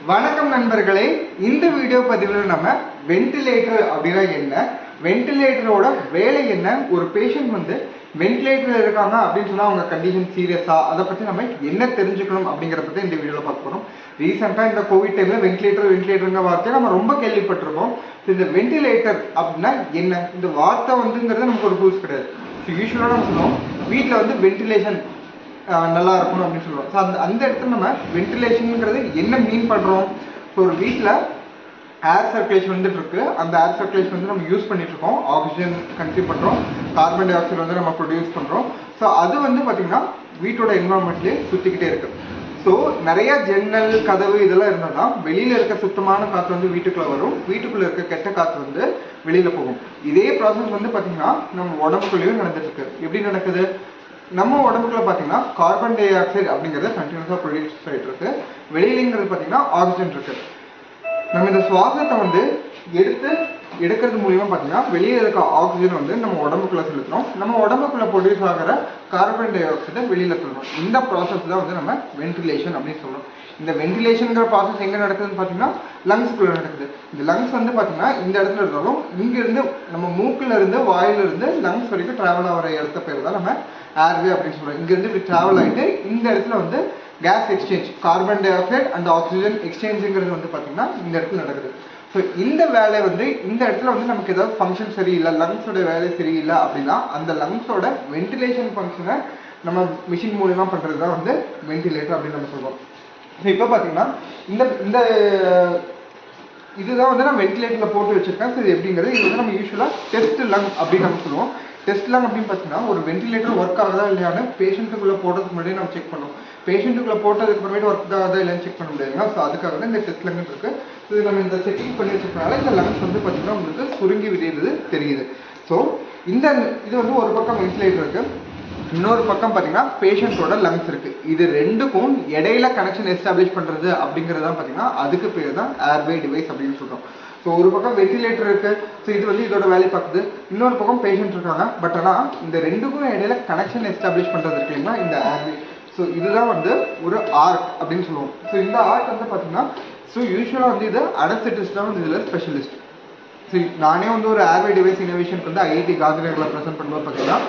வணக்கம் நண்பர்களே, இந்த வீடியோ பதிவில் நம்ம வென்டிலேட்டர் அப்படின்னா என்ன, வென்டிலேட்டரோட வேலை என்ன, ஒரு பேஷண்ட் வந்து வென்டிலேட்டர் இருக்காங்க அப்படின்னு சொன்னா அவங்க கண்டிஷன் சீரியஸா, அதை பத்தி நம்ம என்ன தெரிஞ்சுக்கணும் அப்படிங்கிறத பத்தி இந்த வீடியோல பார்க்க போறோம். ரீசெண்டா இந்த கோவிட் டைம்ல வென்டிலேட்டருங்கிற வார்த்தையை நம்ம ரொம்ப கேள்விப்பட்டிருக்கோம். இந்த வென்டிலேட்டர் அப்படின்னா என்ன, இந்த வார்த்தை வந்துங்கிறது நமக்கு ஒரு ரூல்ஸ் கிடையாது. யூஸ்வலா நம்ம சொல்லுவோம் வீட்டில் வந்து வென்டிலேஷன் நல்லா இருக்கணும் அப்படின்னு சொல்லுவோம். ஸோ அந்த இடத்துல நம்ம வென்டிலேஷனுங்கிறது என்ன மீன் பண்ணுறோம். ஸோ ஒரு வீட்டில் ஏர் சர்க்குலேஷன் வந்துட்டு இருக்கு, அந்த ஏர் சர்க்குலேஷன் வந்து நம்ம யூஸ் பண்ணிட்டு இருக்கோம், ஆக்சிஜன் கன்சியூம் பண்ணுறோம், கார்பன் டை ஆக்சைடு வந்து நம்ம ப்ரொடியூஸ் பண்ணுறோம். ஸோ அது வந்து பார்த்திங்கன்னா வீட்டோட என்வரான்மெண்ட்லேயே சுற்றிக்கிட்டே இருக்கு. ஸோ நிறைய ஜன்னல் கதவு இதெல்லாம் இருந்தால் தான் வெளியில் இருக்க சுத்தமான காற்று வந்து வீட்டுக்குள்ளே வரும், வீட்டுக்குள்ளே இருக்க கெட்ட காற்று வந்து வெளியில் போகும். இதே ப்ராசஸ் வந்து பார்த்திங்கன்னா நம்ம உடம்புக்குள்ளேயும் நடந்துட்டு இருக்கு. எப்படி நடக்குது, நம்ம உடம்புக்குள்ள பார்த்தீங்கன்னா கார்பன் டை ஆக்சைடு அப்படிங்கிறது கண்டினியூஸாக ப்ரொடியூஸ் ஆகிட்டு இருக்கு, வெளியிலங்கிறது பார்த்தீங்கன்னா ஆக்சிஜன் இருக்கு. நம்ம இந்த சுவாசத்தை வந்து எடுக்கிறது மூலியமா பார்த்தீங்கன்னா வெளியே இருக்க ஆக்சிஜன் வந்து நம்ம உடம்புக்குள்ள செலுத்தணும், நம்ம உடம்புக்குள்ள ப்ரொடியூஸ் ஆகிற கார்பன் டை ஆக்சைடை வெளியில தரணும். இந்த ப்ராசஸ் தான் வந்து நம்ம வென்டிலேஷன் அப்படின்னு சொல்றோம். இந்த வென்டிலேஷனுங்கிற ப்ராசஸ் எங்க நடக்குதுன்னு பார்த்தீங்கன்னா லங்ஸ்குள்ள நடக்குது. இந்த லங்ஸ் வந்து பார்த்தீங்கன்னா இந்த இடத்துல இருந்தாலும் இங்கிருந்து நம்ம மூக்குல இருந்து வாயில இருந்து லங்ஸ் வரைக்கும் டிராவல் ஆகிற இடத்த பேர் தான் நம்ம ஏர்வே அப்படின்னு சொல்றோம். இங்கிருந்து இப்படி டிராவல் ஆகிட்டு இந்த இடத்துல வந்து gas exchange, carbon dioxide and oxygen எக்ஸ்சேஞ்சுங்கிறது வந்து பார்த்தீங்கன்னா இந்த இடத்துல நடக்குது. ஸோ இந்த வேலை வந்து இந்த இடத்துல வந்து நமக்கு ஏதாவது ஃபங்க்ஷன் சரியில்லை, லங்ஸோட வேலை சரியில்லை அப்படின்னா அந்த லங்ஸோட வென்டிலேஷன் ஃபங்க்ஷனை நம்ம மிஷின் மூலியமாக பண்ணுறது தான் வந்து வென்டிலேட்டர் அப்படின்னு நம்ம சொல்லுவோம். ஸோ இப்போ பார்த்தீங்கன்னா இந்த இதுதான் வந்து நான் வென்டிலேட்டரில் போட்டு வச்சிருக்கேன். ஸோ இது எப்படிங்கிறது, இது வந்து நம்ம யூஸ்வலாக டெஸ்ட் லங் அப்படின்னு நம்ம சொல்லுவோம். டெஸ்ட் லங் அப்படின்னு பார்த்தீங்கன்னா ஒரு வென்டிலேட்டர் ஒர்க் ஆகுதா இல்லையான்னு பேஷண்ட்டுக்குள்ளே போடுறதுக்கு முன்னாடி நம்ம செக் பண்ணுவோம். பேஷண்ட்டுக்குள்ளே போட்டதுக்கு அப்புறமேட்டு ஒர்க் ஆகுதா இல்லைன்னு செக் பண்ண முடியாதுங்க. ஸோ அதுக்காக தான் இந்த டெஸ்ட் லங் இருக்கு. ஸோ நம்ம இந்த செட்டிங் பண்ணி வச்சிருக்கனால இந்த லங்ஸ் வந்து பார்த்தீங்கன்னா உங்களுக்கு சுருங்கி விடுறது தெரியுது. ஸோ இது வந்து ஒரு பக்கம் வென்டிலேட்டர் இருக்கு, இன்னொரு பக்கம் பார்த்தீங்கன்னா பேஷண்ட்டோட லங்ஸ் இருக்கு. இது ரெண்டுக்கும் இடையில கனெக்ஷன் எஸ்டாப்ளிஷ் பண்றது அப்படிங்கிறது தான் பார்த்தீங்கன்னா அதுக்கு பேர் தான் ஏர்வே டிவைஸ் அப்படின்னு சொல்றோம். ஸோ ஒரு பக்கம் வென்டிலேட்டர் இருக்கு, ஸோ இது வந்து இதோட வேலை பார்க்குது, இன்னொரு பக்கம் பேஷண்ட் இருக்காங்க. பட் ஆனால் இந்த ரெண்டுக்கும் இடையில கனெக்ஷன் எஸ்டாப்ளிஷ் பண்றது இருக்கு இல்லைங்களா, இந்த ஏர்வே. ஸோ இதுதான் வந்து ஒரு ஆர்ட் அப்படின்னு சொல்லுவோம். ஸோ இந்த ஆர்ட் வந்து பார்த்தீங்கன்னா ஸோ யூஸ்வலாக வந்து இது அனஸ்தெட்டிஸ்ட் தான் வந்து இதில் ஸ்பெஷலிஸ்ட். ஸோ நானே வந்து ஒரு ஏர்வே டிவைஸ் இனோவேஷனுக்கு வந்து ஐஐடி காந்திநகரில் ப்ரெசென்ட் பண்ணும்போது பார்த்தீங்கன்னா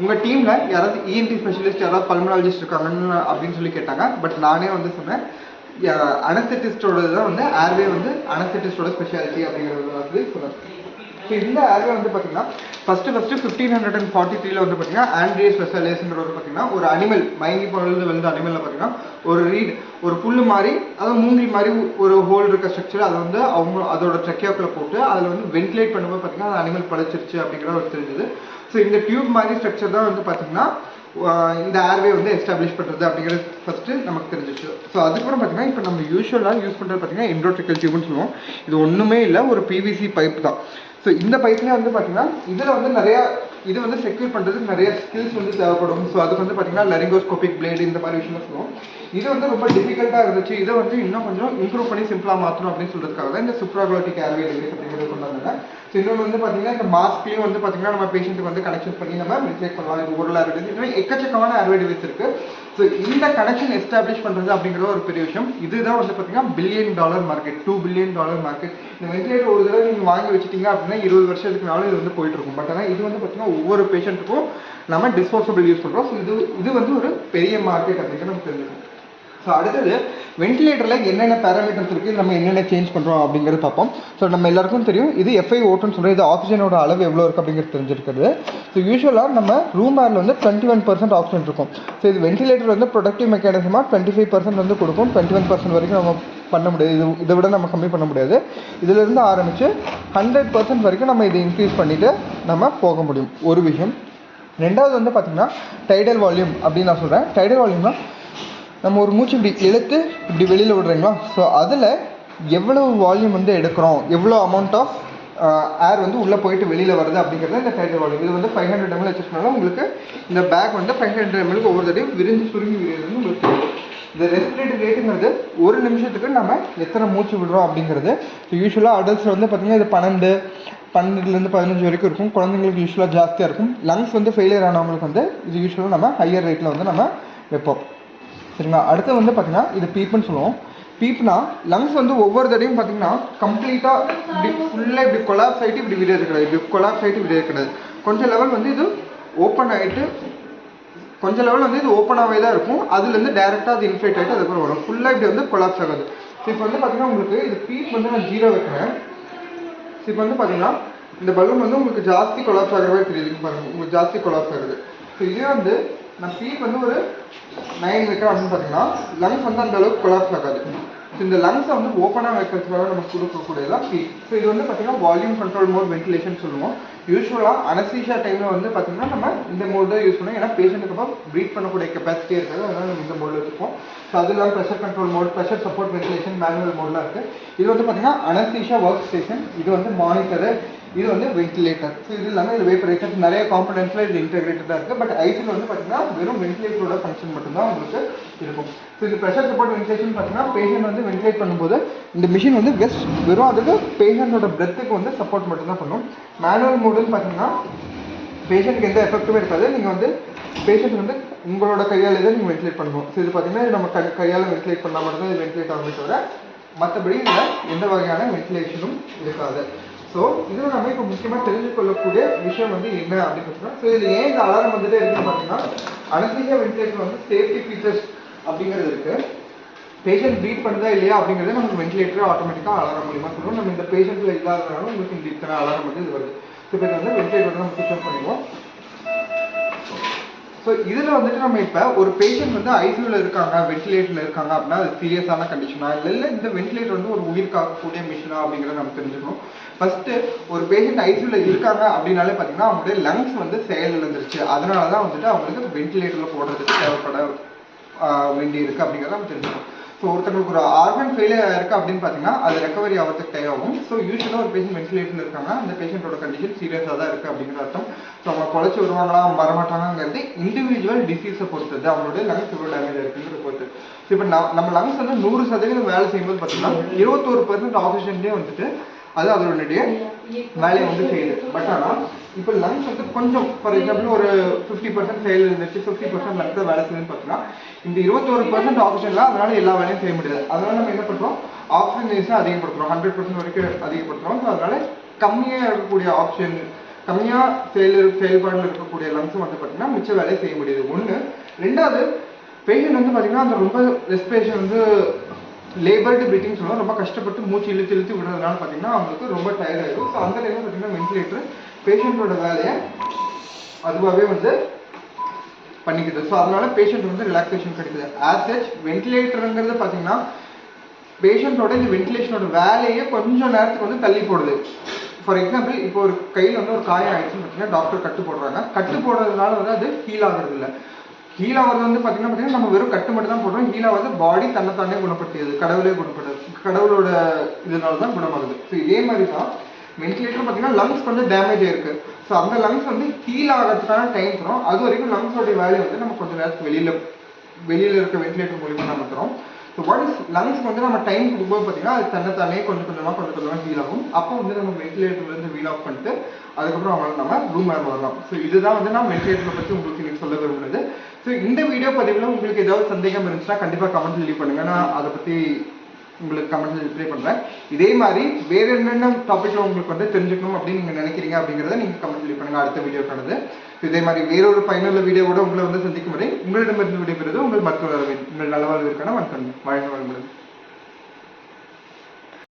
உங்கள் டீமில் யாராவது இஎன்டி ஸ்பெஷலிஸ்ட் யாராவது பல்மனாலஜிஸ்ட் இருக்காங்கன்னு அப்படின்னு சொல்லி கேட்டாங்க. பட் நானே வந்து சொன்னேன் அனஸ்தெட்டிஸ்டோட தான் வந்து ஏர்வே வந்து அனஸ்தெட்டிஸ்டோட ஸ்பெஷாலிட்டி அப்படிங்கிறது வந்து சொன்னேன். ஸோ இந்த ஏர்வே வந்து பார்த்தீங்கன்னா ஃபஸ்ட்டு 1543 வந்து பார்த்தீங்கன்னா ஆண்ட்ரியஸ் வெசலேஸ்ங்கிறவர் பார்த்தீங்கன்னா ஒரு அனிமல் மயங்கி விழுந்த அனிமலில் பார்த்தீங்கன்னா ஒரு புல்லு மாதிரி அதாவது மூங்கில் மாதிரி ஒரு ஹோல் இருக்க ஸ்ட்ரக்சர் அதை வந்து அவங்க அதோட ட்ரெக்கியாக்குள்ள போட்டு அதில் வந்து வென்டிலேட் பண்ணும்போது பார்த்தீங்கன்னா அந்த அனிமல் படைச்சிருச்சு அப்படிங்கிறத ஒரு தெரிஞ்சது. ஸோ இந்த டியூப் மாதிரி ஸ்ட்ரக்சர் தான் வந்து பார்த்தீங்கன்னா இந்த ஏர்வே வந்து எஸ்டாப்ளிஷ் பண்ணுறது அப்படிங்கிறது ஃபஸ்ட்டு நமக்கு தெரிஞ்சிச்சு. ஸோ அதுக்கப்புறம் பார்த்தீங்கன்னா இப்போ நம்ம யூஸ்வலாக யூஸ் பண்ணுறது பார்த்தீங்கன்னா எண்டோட்ரிக்கல் டியூப்னு சொல்லுவோம். இது ஒன்றுமே இல்லை, ஒரு பிவிசி பைப் தான். ஸோ இந்த பைப்லேயே வந்து பார்த்தீங்கன்னா இதில் வந்து இது வந்து செக்யூர் பண்ணுறதுக்கு நிறைய ஸ்கில்ஸ் வந்து தேவைப்படும். ஸோ அதுக்கு வந்து பார்த்தீங்கன்னா லரிங்கோஸ்கோபிக் பிளேடு இந்த மாதிரி விஷயம் சொல்லுவோம். இது வந்து ரொம்ப டிஃபிகல்ட்டாக இருந்துச்சு, இதை வந்து இன்னும் கொஞ்சம் இம்ப்ரூவ் பண்ணி சிம்பிளாக மாற்றணும் அப்படின்னு சொல்கிறதுக்காக தான் இந்த சுப்ராக்ளாட்டிக் ஏர்வே டிவைஸ் அப்படிங்கிறது கொண்டாந்தாங்க. ஸோ இன்னொன்று வந்து பார்த்தீங்கன்னா இந்த மாஸ்க்லேயும் வந்து பார்த்தீங்கன்னா நம்ம பேஷண்ட்டுக்கு வந்து கனெக்ஷன் பண்ணி நம்ம வென்டிலேட் பண்ணலாம். இது ஒரு ஏர்வே டிவைஸ், இதுவே எக்கச்சக்கமான ஏர்வே டிவைஸ் இருக்குது. ஸோ இந்த கனெக்ஷன் எஸ்டாப்ளிஷ் பண்ணுறது அப்படிங்கிறது ஒரு பெரிய விஷயம். இதுதான் வந்து பார்த்தீங்கன்னா $1 பில்லியன் மார்க்கெட், $2 பில்லியன் மார்க்கெட். இந்த வென்டிலேட்டர் ஒரு தடவை நீங்கள் வாங்கி வச்சுட்டீங்க அப்படின்னா 20 வருஷத்துக்குனாலும் இது வந்து போயிட்டு இருக்கும். பட் ஆனால் இது வந்து பார்த்தீங்கன்னா ஒவ்வொரு பேஷண்ட்டுக்கும் நம்ம டிஸ்போசபிள் யூஸ் பண்ணுறோம். ஸோ இது வந்து ஒரு பெரிய மார்க்கெட் அப்படிங்கிறது நமக்கு தெரிஞ்சுக்கணும். ஸோ அடுத்தது வென்டிலேட்டரில் என்னென்ன பேராமீட்டர்ஸ் இருக்குது, நம்ம என்னென்ன சேஞ்ச் பண்ணுறோம் அப்படிங்கிறது பார்ப்போம். ஸோ நம்ம எல்லாருக்கும் தெரியும் இது FiO2ன்னு சொல்கிறோம், இது ஆக்சிஜனோட அளவு எவ்வளோ இருக்குது அப்படிங்கிறது தெரிஞ்சிருக்கிறது. ஸோ யூஸ்வலாக நம்ம ரூம் ஏரில் வந்து 21% ஆக்சிஜன் இருக்கும். ஸோ இது வென்டிலேட்டர் வந்து ப்ரொடக்டிவ் மெக்கானிசமாக 25% வந்து கொடுக்கும், 21% வரைக்கும் நம்ம பண்ண முடியாது, இதை விட நம்ம கம்மி பண்ண முடியாது. இதிலிருந்து ஆரம்பித்து 100% வரைக்கும் நம்ம இதை இன்க்ரீஸ் பண்ணிவிட்டு நம்ம போக முடியும். ஒரு விஷயம். ரெண்டாவது வந்து பார்த்திங்கன்னா டைடல் வால்யூம் அப்படின்னு நான் சொல்கிறேன். டைடல் வால்யூம்னா நம்ம ஒரு மூச்சு இப்படி இழுத்து இப்படி வெளியில் விடுறீங்களா, ஸோ அதில் எவ்வளவு வால்யூம் வந்து எடுக்கிறோம், எவ்வளோ அமௌண்ட் ஆஃப் ஏர் வந்து உள்ளே போயிட்டு வெளியில் வருது அப்படிங்கிறது இந்த டைடல் வால்யூம். இது வந்து 500 ml வச்சுருக்கனால உங்களுக்கு இந்த பேக் வந்து 500 ml ஒவ்வொரு தடையும் விரிஞ்சு சுருங்கி விடுறது உங்களுக்கு தெரியும். இந்த ரெஸ்பிரேட்டரி ரேட்டுங்கிறது ஒரு நிமிஷத்துக்கு நம்ம எத்தனை மூச்சு விடுறோம் அப்படிங்கிறது. ஸோ யூஸ்வலாக அடல்ட்ஸ் வந்து பார்த்திங்கன்னா இது 12 15 வரைக்கும் இருக்கும், குழந்தைங்களுக்கு யூஸ்வலாக ஜாஸ்தியாக இருக்கும். லங்ஸ் வந்து ஃபெயிலியர் ஆனவங்களுக்கு வந்து இது யூஸ்வலாக நம்ம ஹையர் ரேட்டில் வந்து நம்ம வைப்போம். சரிங்களா. அடுத்து வந்து பார்த்தீங்கன்னா இது பீப்புன்னு சொல்லுவோம். பீப்னா லங்ஸ் வந்து ஒவ்வொரு தடையும் பார்த்தீங்கன்னா கம்ப்ளீட்டாக இப்படி ஃபுல்லாக இப்படி கொலாப்ஸ் ஆகிட்டு இப்படி விடுறது கிடையாது, இப்படி கொலாப்ஸ் ஆகிட்டு விடுறது கிடையாது. கொஞ்சம் லெவல் வந்து இது ஓப்பன் ஆகிட்டு கொஞ்சம் லெவல் வந்து இது ஓப்பனாகவே தான் இருக்கும். அதுலேருந்து டேரெக்டாக அது இன்ஃப்ளேட் ஆகிட்டு அதுக்கப்புறம் வரும். ஃபுல்லாக இப்படி வந்து கொலாப்ஸ் ஆகாது. ஸோ இப்போ வந்து பார்த்தீங்கன்னா உங்களுக்கு இது பீப் வந்து நான் 0 வைக்கிறேன். ஸோ இப்போ வந்து பார்த்தீங்கன்னா இந்த பலூன் வந்து உங்களுக்கு ஜாஸ்தி கொலாப்ஸ் ஆகிற மாதிரி தெரியுது பாருங்கள், உங்களுக்கு ஜாஸ்தி கொலாப்ஸ் ஆகுது. ஸோ இதே வந்து நான் பீப் வந்து ஒரு 9 வைக்கிறேன் அப்படின்னு பார்த்தீங்கன்னா லங்ஸ் வந்து அந்த அளவுக்கு கொலாப்ஸ் ஆகாது. ஸோ இந்த லங்ஸை வந்து ஓப்பனாக வைக்கிறதுக்காக நம்ம கொடுக்கக்கூடியதான் பீப். ஸோ இது வந்து பார்த்தீங்கன்னா வால்யூம் கண்ட்ரோல் மோட் வென்டிலேஷன் சொல்லுவோம். யூஸ்வலாக அனஸ்தீசியா டைமில் வந்து பார்த்தீங்கன்னா நம்ம இந்த மோட் தான் யூஸ் பண்ணுவோம். ஏன்னா பேஷண்ட்டுக்கு அப்புறம் ப்ரீத் பண்ணக்கூடிய கெப்பாசிட்டி இருக்காது, அதனால் நம்ம இந்த மோடில் வச்சுப்போம். ஸோ அது இல்லாமல் pressure control mode, pressure support ventilation, manual மோட்லாம் இருக்குது. இது வந்து பார்த்தீங்கன்னா அனஸ்தீசியா ஒர்க் ஸ்டேஷன், இது வந்து மானிட்டரு, இது வந்து வென்டிலேட்டர். ஸோ இது இல்லாமல் இது வேப்பரைசர், நிறைய காம்பனன்ட்ஸில் இது இன்டெகிரேட்டடாக இருக்குது. பட் ஐசியில் வந்து பார்த்தீங்கன்னா வெறும் வென்டிலேட்டரோட ஃபங்க்ஷன் மட்டும்தான் உங்களுக்கு இருக்கும். ஸோ இது ப்ரெஷர் சப்போர்ட் வென்டிலேஷன் பார்த்தீங்கன்னா பேஷண்ட் வந்து வென்டிலேட் பண்ணும்போது இந்த மிஷின் வந்து வெறும் அதுக்கு பேஷண்ட்டோட பிரெத்துக்கு வந்து சப்போர்ட் மட்டும்தான் பண்ணும். மேனுவல் மோடுன்னு பார்த்தீங்கன்னா பேஷண்ட்டுக்கு எந்த எஃபெக்ட்டுமே இருக்காது. நீங்கள் வந்து பேஷண்ட் வந்து உங்களோட கையால் தான் நீங்கள் வென்டிலேட் பண்ணணும். ஸோ இது பார்த்தீங்கன்னா நம்ம கையால் வென்டிலேட் பண்ணால் மட்டும்தான் இது வென்டிலேட் ஆகுமே தவிர மற்றபடி இதில் எந்த வகையான வென்டிலேஷனும் இருக்காது. ஸோ இதில் நம்ம இப்போ முக்கியமாக தெரிஞ்சு கொள்ளக்கூடிய விஷயம் வந்து என்ன அப்படின்னு பார்த்தீங்கன்னா, ஸோ இதில் ஏன் இந்த அலாரம் வந்துட்டே இருக்குன்னு பார்த்தீங்கன்னா அனஸ்தீசியா வென்டிலேட்டர் வந்து சேஃப்டி ஃபீச்சர்ஸ் அப்படிங்கிறது இருக்குது. பேஷண்ட் ப்ரீத் பண்ணுதா இல்லையா அப்படிங்கிறது நமக்கு வென்டிலேட்டர் ஆட்டோமேட்டிக்காக அலாரம் மூலியமாக சொல்லுவோம். நம்ம இந்த பேஷண்ட்டில் இல்லாதனால உங்களுக்கு இந்த இத்தனை அலாரம் வந்து இது வருது. ஸோ இப்போ வந்து வென்டிலேட்டர் நம்ம சுவிட்ச் ஆஃப் பண்ணிடுவோம். ஸோ இதில் வந்துட்டு நம்ம இப்போ ஒரு பேஷண்ட் வந்து ஐசியூவில் இருக்காங்க, வென்டிலேட்டரில் இருக்காங்க அப்படின்னா அது சீரியஸான கண்டிஷனா இல்லை இந்த வென்டிலேட்டர் வந்து ஒரு உயிர் காக்கக்கூடிய மிஷினா அப்படிங்கிறத நம்ம தெரிஞ்சுக்கணும். ஃபஸ்ட்டு ஒரு பேஷண்ட் ஐசியூவில் இருக்காங்க அப்படின்னாலே பார்த்தீங்கன்னா அவங்களுடைய லங்ஸ் வந்து செயல் இழந்துருச்சு, அதனால தான் வந்துட்டு அவங்களுக்கு வென்டிலேட்டரில் போடுறதுக்கு தேவைப்பட வேண்டி இருக்குது அப்படிங்கிறத நம்ம தெரிஞ்சுக்கணும். ஸோ ஒருத்தங்களுக்கு ஒரு ஆர்கன் ஃபெயிலியர் இருக்குது அப்படின்னு பார்த்தீங்கன்னா அது ரெக்கவரி ஆகிறதுக்கு தேவையாகும். ஸோ யூஸ்வலாக ஒரு பேஷண்ட் வென்டிலேட்டரில் இருக்காங்க, அந்த பேஷண்ட்டோட கண்டிஷன் சீரியஸாக தான் இருக்குது அப்படிங்கிற அர்த்தம். ஸோ அவங்க குறைச்சி வருவாங்களா வரமாட்டாங்கிறது இண்டிவிஜுவல் டிசீஸை பொறுத்தது, அவங்களுடைய லங்ஸ் எவ்வளோ டேமேஜ் இருக்குங்கிறத பொறுத்து. ஸோ இப்போ நம்ம லங்ஸ் வந்து 100% வேலை செய்யும்போது பார்த்தீங்கன்னா 21% ஆக்சிஜன்லேயே வந்துட்டு அது அதனுடைய வேலையை வந்து செய்யுது. பட் ஆனால் இப்போ லங்ஸ் வந்து கொஞ்சம் ஃபார் எக்ஸாம்பிள் ஒரு 50% செயல் இருந்துச்சு, 50% லங்ஸை வேலை செய்யுதுன்னு பார்த்தீங்கன்னா இந்த 21% ஆக்சிஜனில் அதனால எல்லா வேலையும் செய்ய முடியாது. அதனால நம்ம என்ன பண்ணுறோம், ஆக்சிஜனேஷனை அதிகப்படுத்துகிறோம், 100% வரைக்கும் அதிகப்படுத்துகிறோம். ஸோ அதனால கம்மியாக இருக்கக்கூடிய ஆக்சிஜன், கம்மியாக செயல்பாடில் இருக்கக்கூடிய லங்ஸும் வந்து பார்த்தீங்கன்னா மிச்ச வேலையை செய்ய முடியுது. ஒன்று. ரெண்டாவது, பேஷண்ட் வந்து பார்த்தீங்கன்னா அந்த ரொம்ப ரெஸ்பிரேஷன் வந்து லேபர்டு பிரீத்திங் சொல்லுவோம், ரொம்ப கஷ்டப்பட்டு மூச்சு இழுத்து விடுறதுனால பார்த்தீங்கன்னா அவங்களுக்கு ரொம்ப டயர்ட் ஆகிடும். ஸோ அந்த டைமில் பார்த்தீங்கன்னா வென்டிலேட்டர் பேஷண்ட்டோட வேலையை அதுவாகவே வந்து பண்ணிக்குது. ஸோ அதனால பேஷண்ட் வந்து ரிலாக்ஸேஷன் கிடைக்குது. ஆஸ் சச் வென்டிலேட்டருங்கிறது பார்த்தீங்கன்னா பேஷண்ட்டோட இந்த வென்டிலேஷனோட வேலையை கொஞ்சம் நேரத்துக்கு வந்து தள்ளி போடுது. ஃபார் எக்ஸாம்பிள் இப்போ ஒரு கையில் வந்து ஒரு காயம் ஆயிடுச்சுன்னு பார்த்தீங்கன்னா டாக்டர் கட்டு போடுறாங்க, கட்டு போடுறதுனால வந்து அது ஹீல் ஆகிறது இல்லை. ஹீல் ஆகிறது வந்து பார்த்தீங்கன்னா நம்ம வெறும் கட்டு மட்டும் தான் போடுறோம். ஹீல் ஆகிறது பாடி தன்னைத்தானே குணப்படுத்தியது, கடவுளே குணப்படுது, கடவுளோட இதனால தான் குணமாகுது. ஸோ இதே மாதிரி தான் வென்டிலேட்டர் பார்த்தீங்கன்னா லங்ஸ் கொஞ்சம் டேமேஜ் ஆயிருக்கு. ஸோ அந்த லங்ஸ் வந்து ஹீல் ஆகிறதுக்கான டைம் தரும். அது வரைக்கும் லங்ஸோடைய வேலையை வந்து நம்ம கொஞ்சம் நேரத்துக்கு வெளியில் இருக்க வென்டிலேட்டர் மூலியமாக நம்ம தரோம். ஸோ ஒன்ஸ் லங்ஸ்க்கு வந்து நம்ம டைம் கொடுக்கும்போது பார்த்தீங்கன்னா அது தன்னைத்தானே கொஞ்சம் கொஞ்சமாக ஹீல் ஆகும். அப்போ வந்து நம்ம வென்டிலேட்டர்லேருந்து வீல் ஆஃப் பண்ணிட்டு அதுக்கப்புறம் அவங்களுக்கு நம்ம ரூம் ஏர் வரலாம். ஸோ இதுதான் வந்து நான் வென்டிலேட்டரை பற்றி உங்களுக்கு இன்னைக்கு சொல்ல விரும்புனது. ஸோ இந்த வீடியோ பதிவில் உங்களுக்கு ஏதாவது சந்தேகம் இருந்துச்சுன்னா கண்டிப்பாக கமெண்ட் லீவ் பண்ணுங்கள், நான் அதை பற்றி உங்களுக்கு கமெண்ட்ல ரிப்ளை பண்ணுறேன். இதே மாதிரி வேறு என்னென்ன டாப்பிக்கில் உங்களுக்கு வந்து தெரிஞ்சுக்கணும் அப்படின்னு நீங்கள் நினைக்கிறீங்க அப்படிங்கிறத நீங்கள் கமெண்ட் லீவ் பண்ணுங்கள் அடுத்த வீடியோக்கானது. இதே மாதிரி வேறொரு பயனுள்ள வீடியோவோட உங்களை வந்து சந்திக்கும் வரை உங்களிடமிருந்து விடைபெறுவது உங்கள் மருத்துவ உங்கள் நலவாழ்விற்கான வணக்கம். வாழ்க வளமுடன்.